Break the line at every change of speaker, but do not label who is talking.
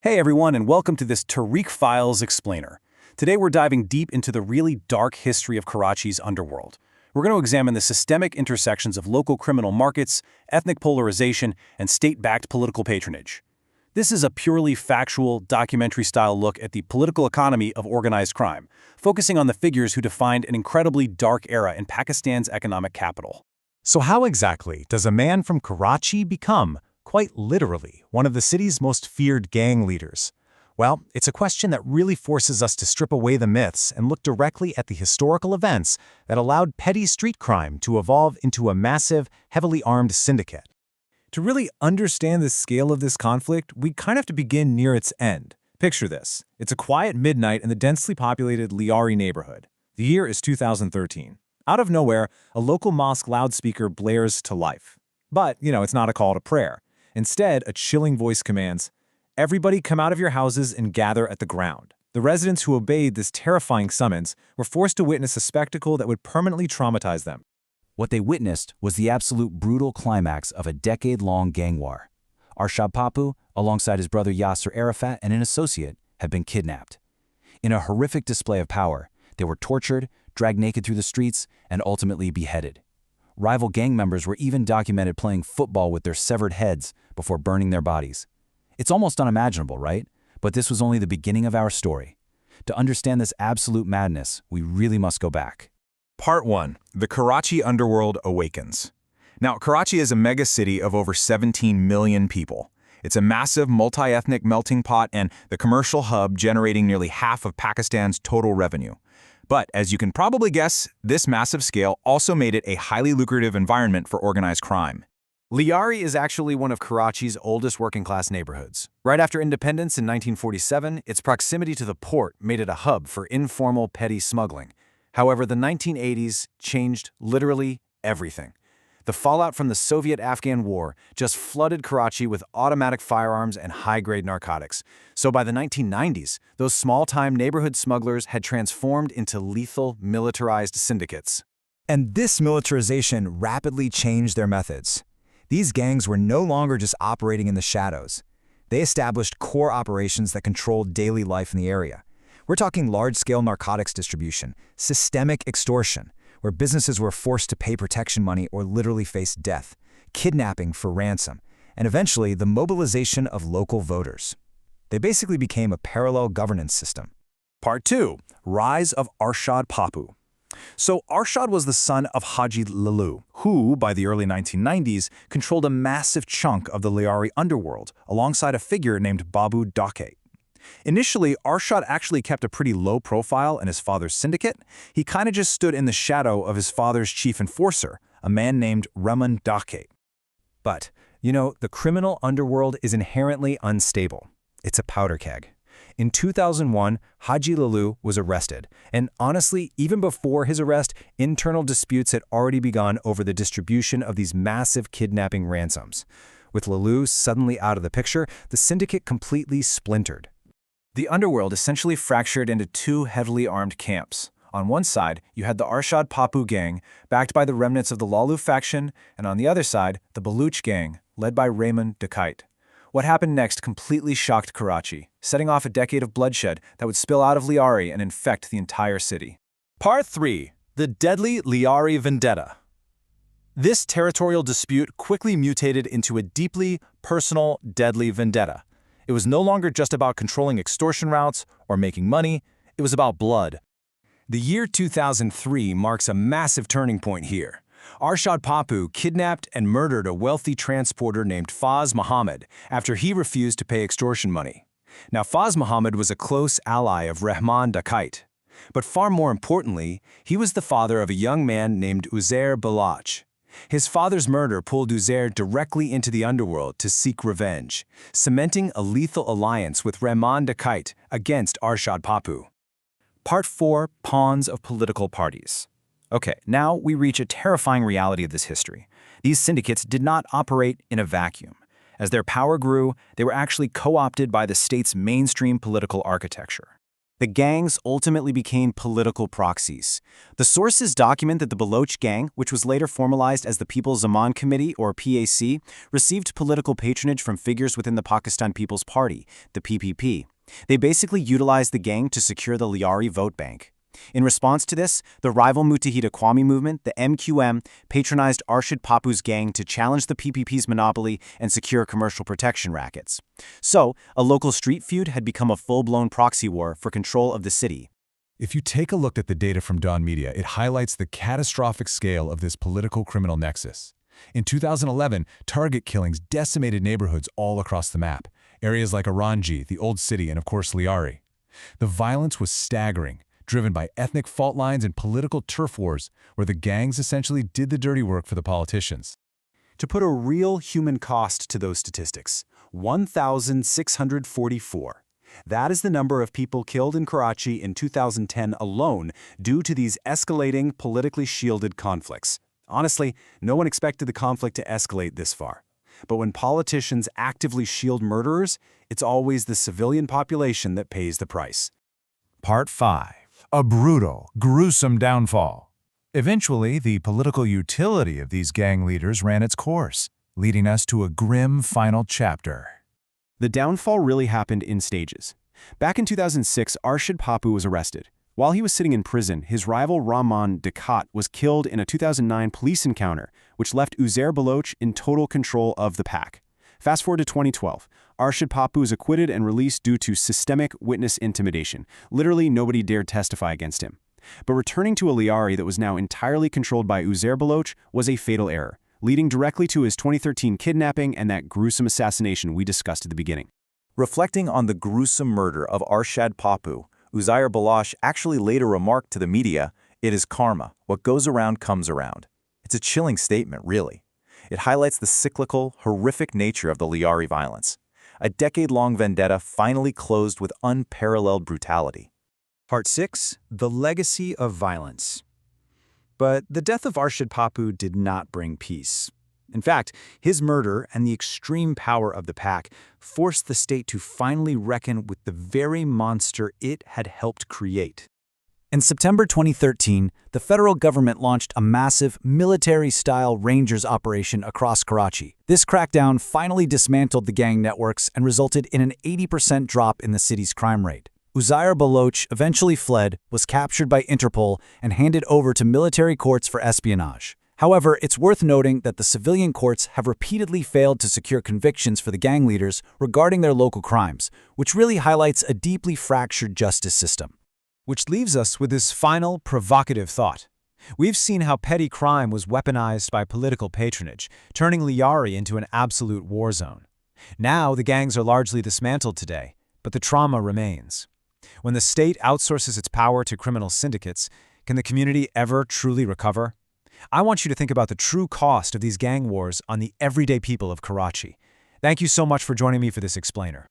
Hey everyone, and welcome to this Tariq Files Explainer. Today we're diving deep into the really dark history of Karachi's underworld. We're going to examine the systemic intersections of local criminal markets, ethnic polarization, and state-backed political patronage. This is a purely factual, documentary-style look at the political economy of organized crime, focusing on the figures who defined an incredibly dark era in Pakistan's economic capital.
So how exactly does a man from Karachi become, quite literally, one of the city's most feared gang leaders? Well, it's a question that really forces us to strip away the myths and look directly at the historical events that allowed petty street crime to evolve into a massive, heavily armed syndicate. To really understand the scale of this conflict, we kind of have to begin near its end. Picture this. It's a quiet midnight in the densely populated Liari neighborhood. The year is 2013. Out of nowhere, a local mosque loudspeaker blares to life. But, it's not a call to prayer. Instead, a chilling voice commands, "Everybody come out of your houses and gather at the ground." The residents who obeyed this terrifying summons were forced to witness a spectacle that would permanently traumatize them.
What they witnessed was the absolute brutal climax of a decade-long gang war. Arshad Pappu, alongside his brother Yasser Arafat and an associate, had been kidnapped. In a horrific display of power, they were tortured, dragged naked through the streets, and ultimately beheaded. Rival gang members were even documented playing football with their severed heads before burning their bodies. It's almost unimaginable, right? But this was only the beginning of our story. To understand this absolute madness, we really must go back.
Part 1. The Karachi Underworld Awakens. Now, Karachi is a mega city of over 17 million people. It's a massive multi-ethnic melting pot and the commercial hub generating nearly half of Pakistan's total revenue. But as you can probably guess, this massive scale also made it a highly lucrative environment for organized crime.
Liari is actually one of Karachi's oldest working-class neighborhoods. Right after independence in 1947, its proximity to the port made it a hub for informal petty smuggling. However, the 1980s changed literally everything. The fallout from the Soviet-Afghan War just flooded Karachi with automatic firearms and high-grade narcotics. So by the 1990s, those small-time neighborhood smugglers had transformed into lethal, militarized syndicates.
And this militarization rapidly changed their methods. These gangs were no longer just operating in the shadows. They established core operations that controlled daily life in the area. We're talking large-scale narcotics distribution, systemic extortion, where businesses were forced to pay protection money or literally face death, kidnapping for ransom, and eventually the mobilization of local voters. They basically became a parallel governance system.
Part 2. Rise of Arshad Pappu. So Arshad was the son of Haji Lalu, who, by the early 1990s, controlled a massive chunk of the Liari underworld, alongside a figure named Babu Dake. Initially, Arshad actually kept a pretty low profile in his father's syndicate. He kind of just stood in the shadow of his father's chief enforcer, a man named Rahman Dake.
But, the criminal underworld is inherently unstable. It's a powder keg. In 2001, Haji Lalu was arrested, and honestly, even before his arrest, internal disputes had already begun over the distribution of these massive kidnapping ransoms. With Lalu suddenly out of the picture, the syndicate completely splintered.
The underworld essentially fractured into two heavily armed camps. On one side, you had the Arshad Pappu gang, backed by the remnants of the Lalu faction, and on the other side, the Baluch gang, led by Rahman Dake. What happened next completely shocked Karachi, setting off a decade of bloodshed that would spill out of Liari and infect the entire city.
Part 3. The Deadly Liari Vendetta. This territorial dispute quickly mutated into a deeply personal, deadly vendetta. It was no longer just about controlling extortion routes or making money, it was about blood.
The year 2003 marks a massive turning point here. Arshad Pappu kidnapped and murdered a wealthy transporter named Faz Muhammad after he refused to pay extortion money. Now, Faz Muhammad was a close ally of Rahman Dake. But far more importantly, he was the father of a young man named Uzair Balach. His father's murder pulled Uzair directly into the underworld to seek revenge, cementing a lethal alliance with Rahman Dake against Arshad Pappu. Part 4. Pawns of political parties. Okay, now we reach a terrifying reality of this history. These syndicates did not operate in a vacuum. As their power grew, they were actually co-opted by the state's mainstream political architecture.
The gangs ultimately became political proxies. The sources document that the Baloch gang, which was later formalized as the People's Zaman Committee or PAC, received political patronage from figures within the Pakistan People's Party, the PPP. They basically utilized the gang to secure the Liari vote bank. In response to this, the rival Mutahida Qawmi movement, the MQM, patronized Arshad Pappu's gang to challenge the PPP's monopoly and secure commercial protection rackets. So, a local street feud had become a full-blown proxy war for control of the city.
If you take a look at the data from Dawn Media, it highlights the catastrophic scale of this political criminal nexus. In 2011, target killings decimated neighborhoods all across the map, areas like Aranji, the Old City, and of course Liari. The violence was staggering, driven by ethnic fault lines and political turf wars, where the gangs essentially did the dirty work for the politicians.
To put a real human cost to those statistics, 1,644. That is the number of people killed in Karachi in 2010 alone due to these escalating, politically shielded conflicts. Honestly, no one expected the conflict to escalate this far. But when politicians actively shield murderers, it's always the civilian population that pays the price.
Part 5. A brutal, gruesome downfall. Eventually, the political utility of these gang leaders ran its course, leading us to a grim final chapter.
The downfall really happened in stages. Back in 2006, Arshad Pappu was arrested. While he was sitting in prison, his rival Rahman Dekat was killed in a 2009 police encounter, which left Uzair Baloch in total control of the pack. Fast forward to 2012. Arshad Pappu is acquitted and released due to systemic witness intimidation. Literally, nobody dared testify against him. But returning to a Liari that was now entirely controlled by Uzair Baloch was a fatal error, leading directly to his 2013 kidnapping and that gruesome assassination we discussed at the beginning.
Reflecting on the gruesome murder of Arshad Pappu, Uzair Baloch actually later remarked to the media, "It is karma. What goes around comes around." It's a chilling statement, really. It highlights the cyclical, horrific nature of the Liari violence. A decade-long vendetta finally closed with unparalleled brutality.
Part 6. The Legacy of Violence. But the death of Arshad Pappu did not bring peace. In fact, his murder and the extreme power of the pack forced the state to finally reckon with the very monster it had helped create.
In September 2013, the federal government launched a massive military-style Rangers operation across Karachi. This crackdown finally dismantled the gang networks and resulted in an 80% drop in the city's crime rate. Uzair Baloch eventually fled, was captured by Interpol, and handed over to military courts for espionage. However, it's worth noting that the civilian courts have repeatedly failed to secure convictions for the gang leaders regarding their local crimes, which really highlights a deeply fractured justice system.
Which leaves us with this final, provocative thought. We've seen how petty crime was weaponized by political patronage, turning Liari into an absolute war zone. Now, the gangs are largely dismantled today, but the trauma remains. When the state outsources its power to criminal syndicates, can the community ever truly recover? I want you to think about the true cost of these gang wars on the everyday people of Karachi. Thank you so much for joining me for this explainer.